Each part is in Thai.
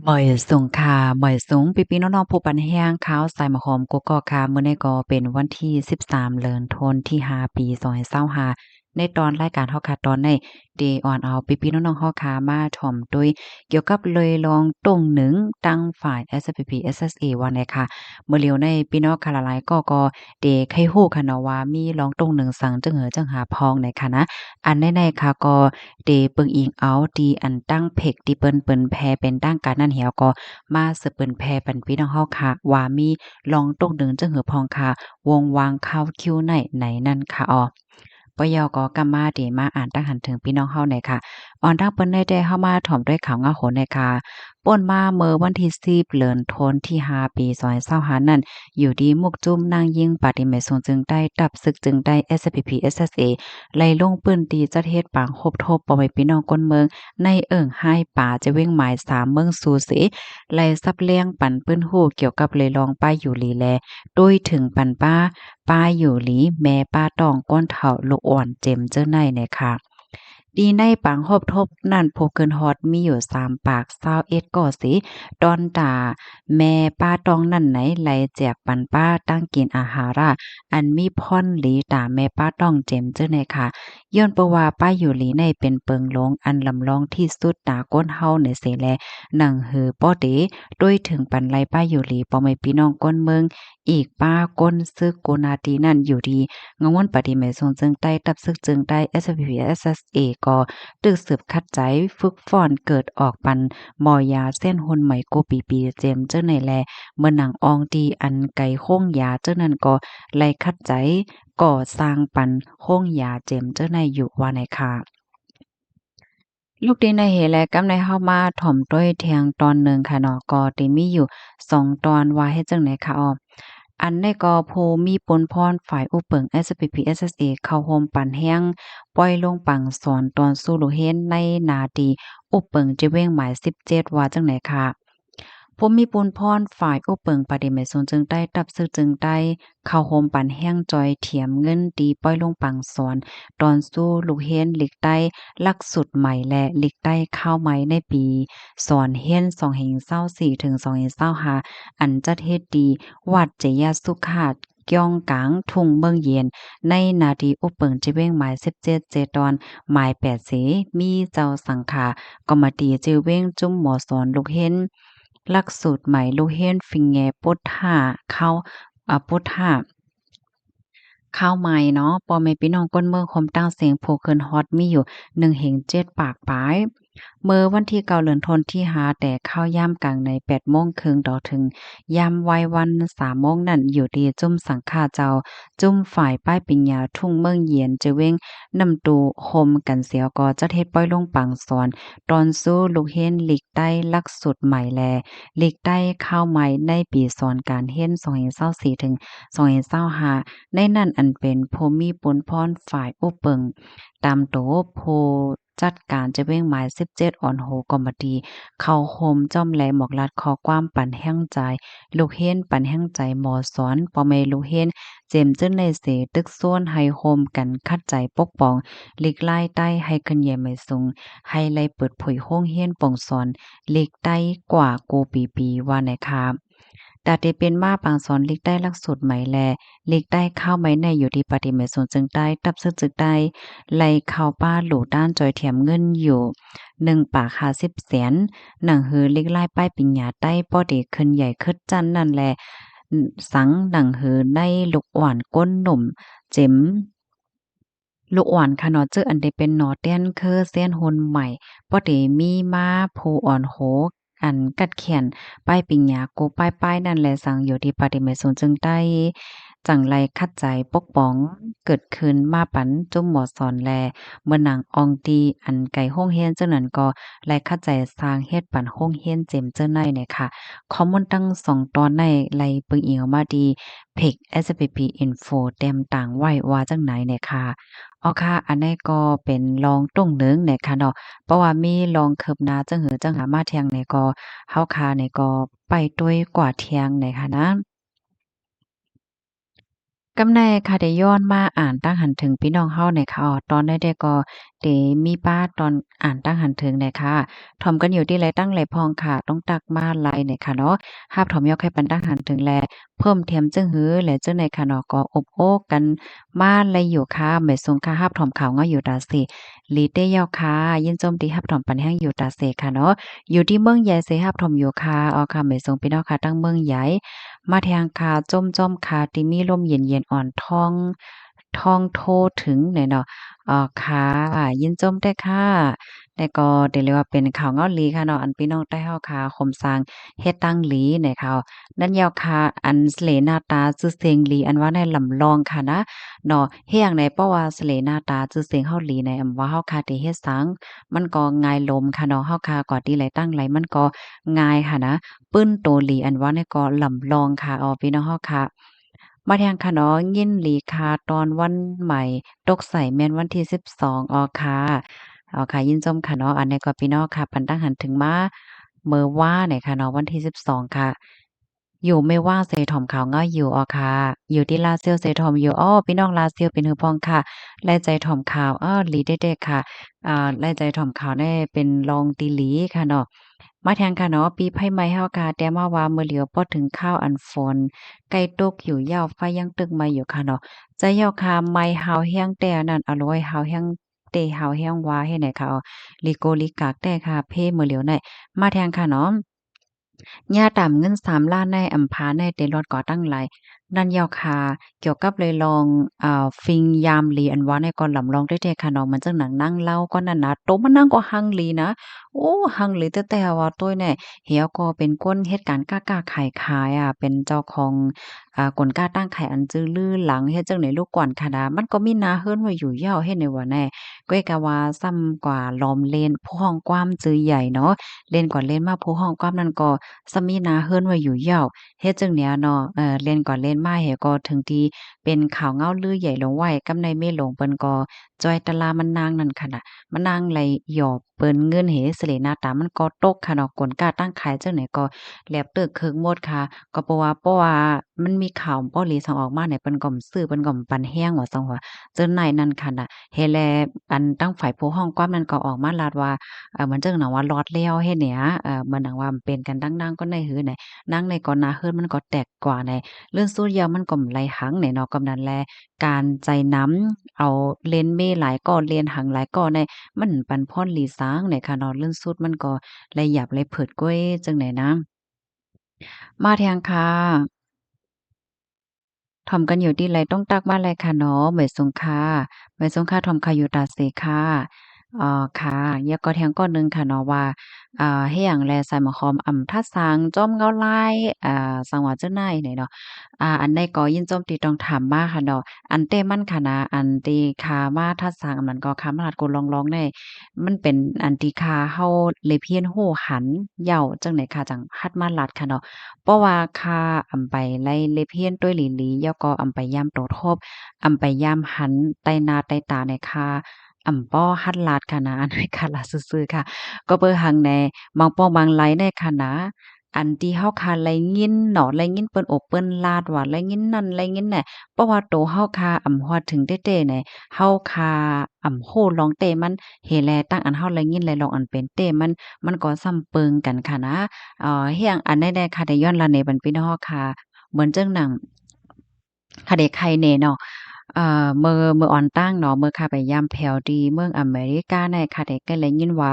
หมอยสงค่ะหมอยสูงพี่ๆน้องๆผู้ปันแห้งขาวสายมะขอมกกอกค่ะมื้อนี้ก็เป็นวันที่13เดือนธันที่5ปี2025ในตอนรายการเฮาค่ะตอนใน Day on Out พี่ๆน้องๆเฮาค่ะมาถ่อมด้วยเกี่ยวกับเลยลองตรงหนึ่งตั้งฝ่าย SPP SSA ว่าแหน่ค่ะมื้อเลียวในพี่น้องค่ะหลายๆก็ได้ใครฮู้ค่ะเนาะว่ามีลองตรงหนึ่งสังจึงจั่งหาพ้องในค่ะนะอันในๆค่ะก็ได้เบิ่งอิงเอาที่อันตั้งเพกที่เปิ้นแพร่เป็นตั้งการนั้นแหวก็มาสืบเปิ้นแพร่ปันพี่น้องเฮาค่ะว่ามีลองตรงหนึ่งจั่งพองค่ะวงวางเข้าคิวไหนนั่นค่ะอ้อปยก็กำมาเดมาอ่านตั้งหันถึงพี่น้องเฮาหน่อยค่ะออนทังเปิ้นได้เข้ามาถ่อมด้วยข่าวเหงาโหนหน่อยค่ะป่นมาเมื่อวันที่10เดือนธันที่5ปี2025นั้นอยู่ดีมุกจุ้มนางยิ่งปาฏิเมศทรงจึงได้ตับศึกจึงได้ SPP SSA ไล่ลงปืนตีจัดเฮ็ดปางคบทบพ่อแม่พี่น้องคนเมืองในเอิ้งไห้ป่าจะเว้งหมาย3เมืองสู่เสไล่ซับเลี้ยงปันปื้นฮู้เกี่ยวกับเลยลองป้ายอยู่ลีแลโดยถึงปันป้าอยู่หลีแม่ป้าตองก้นเฒ่าลูกอ่อนเจ็มเจ้าในเนี่ยค่ะดีในปางครบทบนั่นโพเกินฮอดมีอยู่3ปาก21ก่อสิดอนตาแม่ป้าตองนั่นไหนไหลแจกปันป้าตั้งกินอาหาราอันมีพ่อนหลีตาแม่ป้าต้องเจ็มเจ้าในค่ะย้อนเพราะว่าป้าอยู่หลีในเป็นเปิงลงอันลำลองที่สุดตาก้นเฮาในเสแลหนังหือป้อเตด้วยถึงปันไลป้าอยู่หลีพ่อแม่พี่น้องก้นเมืองอีกป้าก้นซึกโกนาตีนั่นอยู่ดีงวนปฏิเมศทรงจึงใต้ตับซึกจึงได้ SPP SSA ก็ตึกสืบคัดใจฝึกฟ้อนเกิดออกปันมอยาเส้นหนไหมโกปีเจมเจ้าในแลเมื่อหนังอองดีอันไกโค้งยาเจ้านั้นก็ไล่คัดใจก่อสร้างปันโค้งยาเจมเจ้าในอยู่ว่าไหนค่ะลูกดีในเหและกำในเฮามาถ่อมต้วยแทงตอนหนึ่งค่ะเนาะก็ได้มีอยู่2ตอนว่าเฮ็ดจังได๋ค่ะอ้ออันในก็ผู้มีปนพรฝ่ายอุเปิง SPP SSA เข้าโฮมปันแห้งปล่อยลงปังสอนตอนสู้ลูกเฮ็นในนาดีอุเปิงจะเว้งหมาย17ว่าจังได๋ค่ะผมมีปุนพรฝ่ายอุเปิงปฏิเมศนจึงได้ตับซึกจึงได้เข้าโฮมปันแห้งจอยเถียมเงินตีป้อยลงปังสอนตอนสู้ลูกเฮ็นหลีกใต้ลักสุดใหม่และหลีกใต้ข้าวไหม้ในปีสอนเฮียน224ถึง225อันจัดเฮ็ดดีวัดเจยาสุขาดก้องกลางทุ่งเมืองเย็นในนาทีอุปเปิงจิเว้งหมาย17เจตอนหมาย8เสมีเจ้าสังขากรรมตีจือเว้งจุ้มหมอสอนลูกเฮ็นหลักสูตรใหม่ลูกเฮ็นฟิงแงปดท่าเข้าปดท่า ข้าวใหม่เนาะพ่อแม่พี่น้องก้นเมืองคมตั้งเสียงโพเคินฮอตมีอยู่1เห็น7ปากปลายเมื่อวันที่9เดือนธันที่5แต่ข้าวยามกลางใน8:30ต่อถึงยามวัยวัน3โมงนั่นอยู่ดีจุ่มสังฆาเจ้าจุ่มฝ่ายป้ายปิญญาทุ่งเมืองเยียนจะเว้งนำตูโฮมกันเสียก็จะเฮ็ดป้อยลงปังสอนตอนสู้ลูกเฮ็นหลีกใต้ลักสุดใหม่แลหลีกใต้ข้าวใหม่ในปีสอนการเฮ็น2024ถึง2025 ในนั้นอันเป็นผู้มีปุณพรฝ่ายอุเปิงตามโตผู้จัดการจะเว้งหมาย17อ่อนโหกอมดีเข้าโฮมจ้อมแลหมอกลัดขอความปันแห้งใจลูกเฮ็นปันแห้งใจหมอสอนปอแม่ลูกเฮ็นเจมจึงในเสตึกส่วนให้โฮมกันคัดใจปกป้องหลีกไล่ใต้ให้ขึ้นแย่ไม่สูงให้ไล่เปิดเผยโรงเรียนปองสอนหลีกใต้กว่าโกปีว่าไหนครับดาเตเป็นมาปางสอนลิกได้หลักสูตรใหม่แลลิกได้เข้าไหมในอยู่ที่ปฏิเมศนจึงได้ตับซึกจึกได้ไล่เข้าป้าหลู่ด้านจอยเถียมเงินอยู่1ปาก50แสนหนังหือลิกไล่ป้ายปิญญาใต้ป้อเดขึ้นใหญ่ขึ้นจันนั่นแลสังหนังหือในลูกอ่อนก้นหนุ่มเจ็ม ลูกอ่อนค่ะเนาะเจออันใดเป็นหนอแต้นคือเส้นหนใหม่บ่ได้มีมาผู้อ่อนโหอันกัดแขนป้ายปิงหยาโกป้ายๆนั่นแหละสังอยู่ที่ปฏิเมศนจึงได้จังไรคัดใจปกป้องเกิดขึ้นมาปันจุ่มหมอสอนแลเมื่อนางอองตีอันไก่ห้องเฮียนเจ้านั้นก็ไล่คัดใจสร้างเฮ็ดปันห้องเฮียนเจมเจ้าในเนี่ยค่ะข้อมูลทั้ง2ตอนในไล่ปึงอิงออกมาดีเพจ SPP Info เต็มต่างไว้ว่าจังไหนเนี่ยค่ะ อ๋อค่ะอันนี้ก็เป็นรองตรงหนึ่งเนี่ยค่ะเนาะเพราะว่ามีรองคืบหน้าจั่งหือจั่งหามาเที่ยงเนี่ยก็เฮาค่ะเนี่ยก็ไปด้วยกว่าเที่ยงเนี่ยค่ะนะ กำในค่ะได้ย้อนมาอ่านตั้งหันถึงพี่น้องเฮาเนี่ยค่ะตอนได้ก็ได้มีป้าตอนอ่านตั้งหันถึงเนี่ยค่ะถ่อมกันอยู่ที่ไรตั้งไรพองค่ะต้องตักมาหลายเนี่ยค่ะเนาะหาบถ่อมยอกให้ปันตั้งหันถึงแลเพิ่มเทียมจึงหือและจึงในค่ะเนาะก็อบโอ้กันมาไรอยู่ค่ะไม่ทรงค่ะหาบถ่อมข่าวง้ออยู่ตาสิลีเตยอค่ะยินโจมตีหาบถ่อมปันแห้งอยู่ตาเสค่ะเนาะอยู่ที่เมืองใหญ่เสหาบถ่อมอยู่ค่ะอ๋อค่ะไม่ทรงพี่น้องค่ะตั้งเมืองใหญ่ มาแทงคาจ้อมคาที่มีลมเย็นๆอ่อนท้องโทถึงเนี่ยเนาะค่ะยินจมด้วยค่ะแต่ก็ได้เรียกว่าเป็นข่าวเงาหลีค่ะเนาะอันพี่น้องใต้เฮาค่ะคมสร้างเฮ็ดตั้งหลีเนี่ยค่ะนั่นยาวค่ะอันสเลหน้าตาชื่อเสียงหลีอันว่าในลำลองค่ะนะเนาะเฮ็ดหยังใดเพราะว่าสเลหน้าตาชื่อเสียงเฮาหลีในอำว่าเฮาค่ะที่เฮ็ดสังมันก็ง่ายลมค่ะเนาะเฮาค่ะก็ที่ไหลตั้งไหลมันก็ง่ายค่ะนะ ปึ้นโตหลีอันว่าเนี่ยก็ลำลองค่ะอ๋อพี่น้องเฮาค่ะมาแทงค่ะเนาะยินหลีค่ะตอนวันใหม่ตกใส่แม่นวันที่12อ๋อค่ะอ๋อค่ะยินชมค่ะเนาะอันนี้ก็พี่น้องค่ะปันตั้งหันถึงมาเมื่อว่าเนี่ยค่ะเนาะวันที่12ค่ะอยู่ไม่ว่างเสถ่อมเขาวง่ายอยู่อ๋อค่ะอยู่ที่ลาเซียวเสถ่อมอยู่อ้อพี่น้องลาเซียวเป็นหือพ้องค่ะแลใจถ่อมข่าวอ้อหลีเด็ดๆค่ะแลใจถ่อมข่าวได้เป็นรองตีหลีค่ะเนาะ มาแทงค่ะเนาะปีไผไหม้เฮากะแต่มาว่ามื้อเหลียวพอถึงข้าวอันฝนไก่ตกอยู่ยาวไฟยังตึกไหม้อยู่ค่ะเนาะใจเหยาคาไหม้หาวแฮงแต่อันนั้นอร่อยหาวแฮงเตหาวแฮงวาเฮ็ดไหนค่ะลิโกลิกากแต่ค่ะเพมื้อเหลียวได้มาแทงค่ะเนาะ ย่าต่ำเงิน3,000,000ในอำพาในเต็นรถก่อตั้งหลายนั่นยาวคาเกี่ยวกับเลยลองฟิงยามลีอันว่าในก่อนลำลองได้แท้ค่ะเนาะมันจังหนังนั่งเล่าก็นั่นนะโตมันนั่งก็หังลีนะโอ้หังลีแต่ว่าตัวเนี่ยเหี่ยวก็เป็นคนเฮ็ดการค้าขายอะเป็นเจ้าของกลกล้าตั้งขายอันจื้อลือหลังเฮ็ดจังได๋ลูกกวนค่ะนะมันก็มีนาเฮิรนไว้อยู่ยาวเฮ็ดได้ว่าแน่ก้อยกะว่าซ้ำกว่าล้อมเลนผู้ห้องกว้างจื้อใหญ่เนาะเลนกว่าเลนมาผู้ห้องกว้างนั่นก็ สมีนาเฮิรนไว้อยู่เหย้าเฮ็ดจั่งเนี้ยเนาะเล่นก่อนเล่นมาเฮก็ถึงที่เป็นข่าวเงาลือใหญ่ลงไว้กำในเมหลงเปิ้นก็จอยตะลามันนางนั่นค่ะน่ะมันนางไหลหยอกเปิ้นเงินเหสเลหน้าตามันก็ตกค่ะเนาะกลกล้าตั้งขายจังไหนก็แลบเตึกเคิงหมดค่ะก็เพราะว่ามันมีข่าวป้อหลีส่งออกมาเนี่ยเปิ้นก็ซื้อเปิ้นก็ปันแห้งว่าซั่นว่าเจิ้นนายนั่นค่ะน่ะเฮแลอันตั้งฝ่ายผู้ห้องความนั้นก็ออกมาลาดว่า เหมือนจั่งหนังว่าล็อตแล้วเฮ็ดเนี่ยเหมือนหนังว่ามันเป็นกันดังๆก็ในหือไหนนั่งในก่อนหน้าฮื้นมันก็แตกกว่าในเรื่องสู้ยาวมันก็ไหลหังเนี่ยเนาะกำนั้นแลการใจน้ำเอาเลนเมหลายก้อนเลนหังหลายก้อนในมันปันพ่นหลีสางเนี่ยค่ะเนาะเรื่องสุดมันก็เลยหยับเลยเผิดก้วยจังไหนนะมาแทงค่ะ ถ่อมกันอยู่ที่ไรต้องตักมาไรค่ะเนาะเหมยสงค่ะเหมยสงค่ะถ่อมค่ะอยู่ตาเสค่ะค่ะยกก็แทงก้อนหนึ่งค่ะเนาะว่าเฮ็ดหยังแลใส่หมอหอมท่าสางจ้อมเงาลายสังว่าจั่งใดนี่เนาะอันใดก็ยินจ้อมติต้องถามมาค่ะเนาะอันเต้มันค่ะนะอันที่คามาทัดสางอันนั้นก็คามาลัดโกลองๆได้มันเป็นอันที่คาเฮาเลยเพี้ยนโร้หันเหย้าจังได๋ค่ะจังฮัดมาลัดค่ะเนาะ เพราะว่าค่าอำไปไล่เล็บเฮียนต้วยหลีหลีแล้วก็อำไปยามโตทบอำไปยามหันไต้นาไต้ตาในค่าอำป้อหัดลาดค่ะนะอันนี้ค่ะลาดซื่อๆค่ะก็เบิ่งหังแหน่บางป้อบางไลในค่ะนะอันที่เฮาคาไลยินเนาะไลยินเปิ้นอกเปิ้นลาดว่าไลยินนั่นไลยินแหน่เพราะว่าโตเฮาคาอำฮอดถึงเต้ๆเนี่ยเฮาคาอำโฮ้ลองเต้มันเฮแลตั้งอันเฮาไลยินไลลองอันเป็นเต้มันก็ซ้ำเปิงกันค่ะนะ เฮียงอันใดๆค่ะได้ย้อนหลังในบัดพี่น้องค่ะเหมือนจั่งหนังค่ะเด็กไข่เน่เนาะเมื่อออนตั้งเนาะเมื่อข้าไปยามแผ่วดีเมืองอเมริกาในค่ะได้ก็เลยยินว่า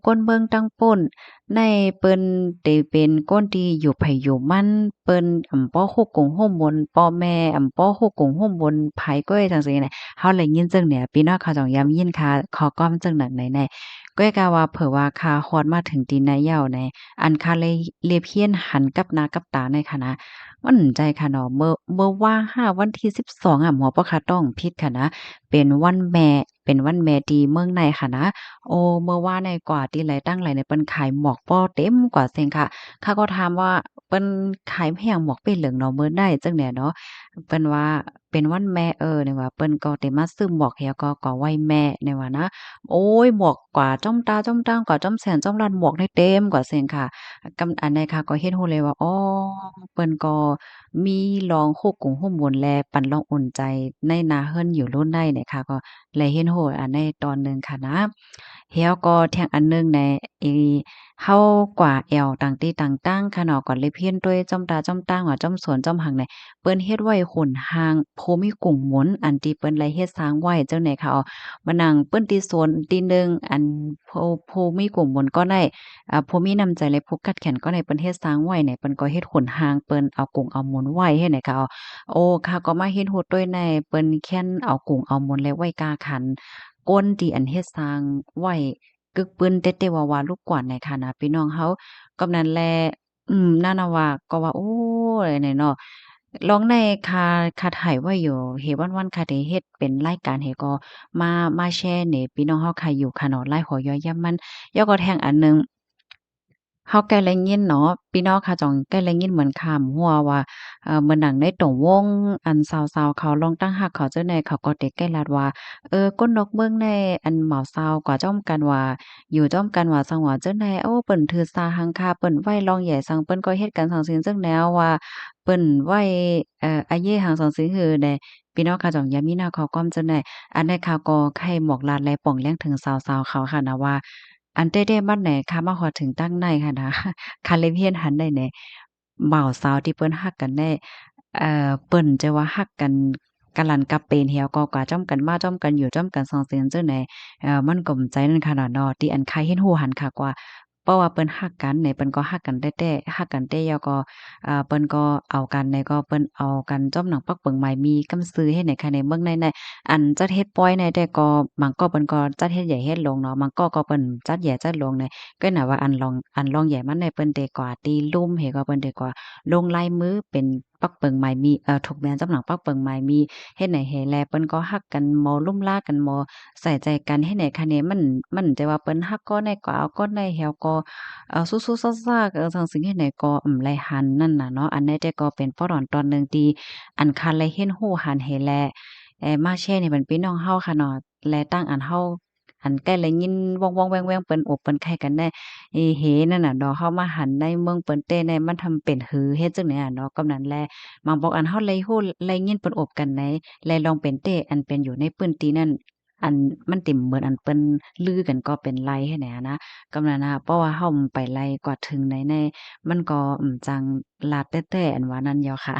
คนเมืองตั้งปุ้นในเปิ้นได้เป็นคนที่อยู่ไผอยู่มันเปิ้นป้อฮู้กงฮู้มนต์พ่อแม่ป้อฮู้กงฮู้มนต์ไผก็จังซี้น่ะเฮาเลยยินจั่งเนี่ยพี่น้องเขาจ้องย้ำยินค่ะขอก้อมจั่งหนังไหนแน่ก็กะว่าเผื่อว่าค่าฮอดมาถึงตีนนายาวในอันค่าเลยเลียบเฮียนหันกับหน้ากับตาในค่ะนะ มันใจค่ะเนาะเมื่อว่าวันที่12อะหมอบ่คะต้องผิดค่ะนะเป็นวันแม่เป็นวันแม่ที่เมืองในค่ะนะโอ้เมื่อว่าในกว่าที่ไหลตั้งไหลเนี่ยเปิ้นขายหมอกป้อเต็มกว่าเซ็งค่ะข้าก็ถามว่าเปิ้นขายแพงหมอกเป็นเหลืองเนาะมื้อใดจังแหน่เนาะเปิ้นว่าเป็นวันแม่เนี่ยว่าเปิ้นก็ได้มาซื้อหมอกเฮียก็ไหว้แม่เนี่ยว่านะโอ๊ยหมวกกว่าจ้อมตาจ้อมตั้งกว่าจ้อมแสนจ้อมล้านหมวกได้เต็มกว่าเซ็งค่ะอันใดค่ะก็เฮ็ดฮู้เลยว่าอ๋อเปิ้นก็ มีลองโคกกุงโฮมวนแลปันลองอุ่นใจในนาเฮิรนอยู่โล้นได้เนี่ยค่ะก็แลเห็นโหอันในตอนหนึ่งค่ะนะเฮียก็แทงอันหนึ่งในเฮากว่าแอวต่างตีต่างตั้งค่ะเนาะก่อนเลยเพี้ยนด้วยจ้อมตาจ้อมตั้งว่าจ้อมสวนจ้อมหังเนี่ยเปิ้นเฮ็ดไว้ขนหางโพมีกุ่งหมุนอันที่เปิ้นไลเฮ็ดสร้างไว้เจ้าไหนค่ะอ๋อมานั่งเปิ้นตีโซนตีหนึ่งอันโพมีกุ่งหมุนก็ได้โพมีน้ำใจและผูกคัดแขนก็ได้เปิ้นเฮ็ดสร้างไว้เนี่ยเปิ้นก็เฮ็ดขนหางเปิ้นเอากุ่งเอาหมุนไว้เฮ็ดไหนค่ะอ๋อโอ้ค่ะก็มาเฮ็ดโฮดด้วยในเปิ้นแค่นเอากุ่งเอาหมุนและไว้กาขันก้นที่อันเฮ็ดสร้างไว้ กึกปืนเต๊ะๆวาๆลูกกวาดในค่ะนะพี่น้องเฮากำนั้นแลนั่นน่ะว่าก็ว่าโอ้ยเนี่ยเนาะลองในคาถ่ายไว้อยู่เฮวันๆค่ะที่เฮ็ดเป็นรายการเฮก็มาแชร์ในพี่น้องเฮาค่ะอยู่ค่ะเนาะลายหอย่อย่ำมันย่อก็แท่งอันหนึ่ง เฮาแก่แลยินเนาะพี่น้องค่ะจ่องแก่แลยินเหมือนข้ามหัวว่าเหมือนหนังในตงวงอันซาวๆเขาลองตั้งฮักเขาเจ้าแหน่เขาก็เด็กใกล้ลาดว่าก้นนกเมืองในอันเหมาซาวกว่าจ้อมกันว่าอยู่จ้อมกันว่าสังว่าเจ้าแหน่โอ้เปิ้นถือสาหังคาเปิ้นไหว้ลองใหญ่สังเปิ้นก็เฮ็ดกันสังสินจังแนวว่าเปิ้นไหว้อาเย่หังสังสิงหือแด่พี่น้องค่ะจ่องยามมีนาเขาก้อมเจ้าแหน่อันใดข่าวก็ไข่หมอกลาดและป่องแล้งถึงซาวๆเขาค่ะนะว่า อันเต้ๆมันแหนค่ะมาฮอดถึงตั้งในค่ะนะคันเลยเฮียนหันได้แหนบ่าวสาวที่เปิ้นฮักกันแน่เปิ้นจะว่าฮักกันกะลั่นกะเป็นเหี่ยวก็กว่าจ้อมกันมาจ้อมกันอยู่จ้อมกันสองเสียนจังใดมันก็ใจนั่นค่ะเนาะที่อันใครเห็นฮู้หันคักว่าเพราะว่าเปิ้นฮักกันเนี่ยเปิ้นก็ฮักกันแท้ๆฮักกันแท้แล้วก็เปิ้นก็เอากันในก็เปิ้นเอากันจ้อมหนังปักเปิงหมายมีกำซื้อเฮ็ดให้ค่ะในเมืองใน อันจัดเฮ็ดปอยในแต่ก็บางก็เปิ้นก็จัดเฮ็ดใหญ่เฮ็ดลงเนาะบางก็เปิ้นจัดใหญ่จัดลงในก็น่ะว่าอันลองใหญ่มันในเปิ้นเตกว่าตีลุ่มเฮก็เปิ้นเตกว่าลงลายมือเป็นปักเปิงหมายมีถูกแม่นสำหลังปักเปิงหมายมีเฮ็ดไหนแฮแลเปิ้นก็ฮักกันมอลุ่มลากันมอใส่ใจกันเฮ็ดไหนคะแนมันจะว่าเปิ้นฮักก็ในก็เอาก็ในแฮวก็สู้ๆซ่าๆจั่งซี้เฮ็ดไหนก็ไหลหันนั่นน่ะเนาะอันไหนแต่ก็เป็นป้อดอนตอนหนึ่งที่อันคันไหลเฮ็ดฮู้หันแฮแล มาแชร์นี่เป็นพี่น้องเฮาค่ะเนาะและตั้งอันเฮาหันใกล้และยินว่องๆแว่งๆเปิ้นอกเปิ้นไข้กันแน่เฮนั่นน่ะเนาะเฮามาหันในเมืองเปิ้นเต้ในมันทำเป็นหือเฮ็ดจังได๋อะเนาะกำนั้นแลบางบอกอันเฮาเลยฮู้เลยยินเปิ้นอบกันในและลองเป็นเต้อันเป็นอยู่ในพื้นที่นั้นอันมันติ่มเหมือนอันเปิ้นลือกันก็เป็นไลให้แหน่นะกำนั้นน่ะเพราะว่าเฮาไปไล่กว่าถึงในมันก็จังลาดแต้ๆอันว่านั้นแหยวค่ะ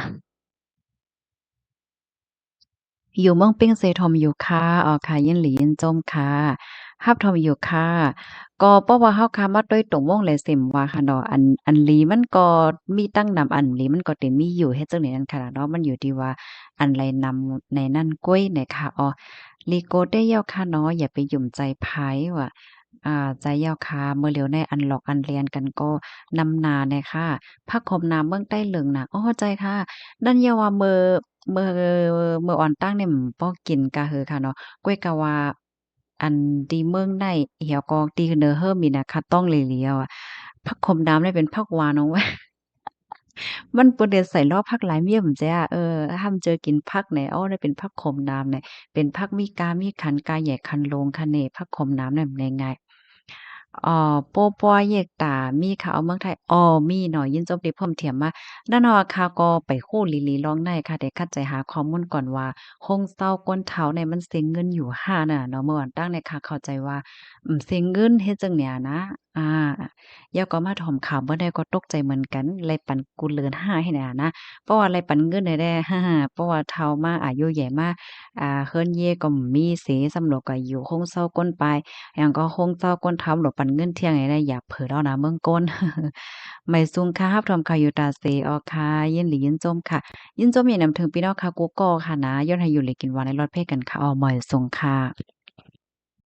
อยู่เมืองเป้งเซทอมอยู่ค่ะค่ะยินหลียินจมค่ะฮับทอมอยู่ค่ะก็เพราะว่าเฮาค้ามาด้วยตรงวงเลยเซ็มว่าค่ะเนาะอันหลีมันก็มีตั้งนำอันหลีมันก็สิมีอยู่เฮ็ดจั่งใดนั่นค่ะเนาะมันอยู่ที่ว่าอันใดนำในนั้นก้วยไหนค่ะลีโกได้ยาวค่ะเนาะอย่าไปหยุ่มใจไผว่าใจยาวค่ะเมื่อเหลียวในอันหลอกอันเลียนกันก็นำหน้าแน่ค่ะพักคมน้ำเมืองใต้เหลืองน่ะอ้อใจค่ะดันอย่าว่ามื้อมื้ออ่อนตั้งเนี่ยบ่กินกะเหือค่ะเนาะก้วยกะว่าอันที่เมืองได้เหี่ยวก็ที่เนอเฮิมนี่น่ะค่ะต้องเหลียวอะผักขมดำเนี่ยเป็นผักหวานเอาไว้ มันบ่ได้ใส่ลอผักหลายเมี่ยมจ้ะห้ามเจอกินผักแหน่อ้อได้เป็นผักขมน้ำเนี่ยเป็นผักมีกามีขันกาแหย่คันโลงคะเนผักขมน้ำเนี่ยมันง่ายๆโปปัวเยกตามีค่ะเอาเมืองไทยมีเนาะยินจบได้เพิ่มเติมมานั่นเนาะค่ะก็ไปคู้หลีๆลองได้ค่ะได้คัดใจหาข้อมูลก่อนว่าโฮงเซาก้นเท้าเนี่ยมันเสียเงินอยู่5น่ะเนาะเมื่อวานตั้งเนี่ยค่ะเข้าใจว่าเสียเงินเฮ็ดจั่งเนี่ยนะอา แล้วก็มาถ่อมข่าวบ่ได้ก็ตกใจเหมือนกันไล่ปันกูเลิน5ให้แหน่นะเพราะว่าไล่ปันเงินได้แด้เพราะว่าเฒ่ามาอายุใหญ่มาเฮิรนเย่ก็มีเสสำหรับก็อยู่คงเซาก้นปลายหยังก็คงเจ้าก้นเฒ่าหลบปันเงินเที่ยงให้ได้อย่าเผลอเอานะเมืองก้นไม่สูงค่ะรับทอมข่าวอยู่ตาเสค่ะยินหลียินจมค่ะยินจมอย่านำถึงพี่น้องค่ะกูก็ค่ะนะย้อนให้อยู่เลยกินหวานในรอดเพศกันค่ะไม่สูงค่ะ